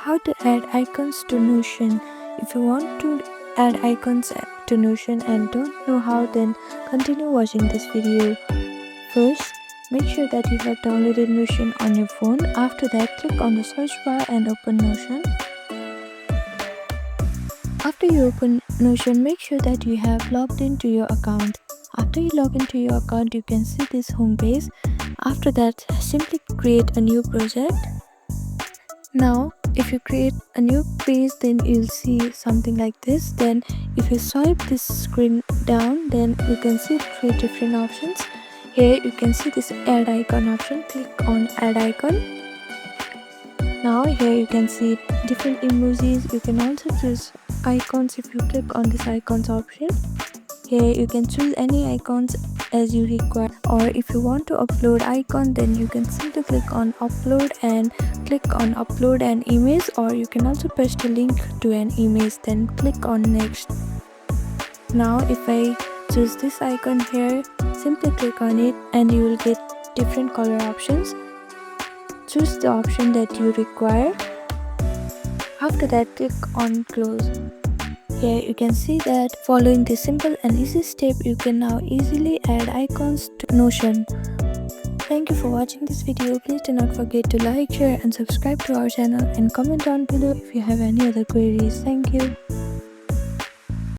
How to add icons to Notion. If you want to add icons to Notion and don't know how, then continue watching this video. First, make sure that you have downloaded Notion on your phone. After that, click on the search bar and open Notion. After you open Notion, make sure that you have logged into your account. After you log into your account, you can see this home page. After that, simply create a new project. Now, if you create a new page, then you'll see something like this. Then if you swipe this screen down, then you can see 3 different options. Here you can see this add icon option. Click on add icon. Now here you can see different emojis. You can also choose icons if you click on this icons option. Here you can choose any icons as you require, or if you want to upload icon, then you can simply click on upload and click on upload an image, or you can also paste a link to an image, then click on next. Now if I choose this icon here, simply click on it and you will get different color options. Choose the option that you require. After that, click on close. Here you can see that following this simple and easy step, you can now easily add icons to Notion. Thank you for watching this video. Please do not forget to like, share and subscribe to our channel, and comment down below if you have any other queries. Thank you.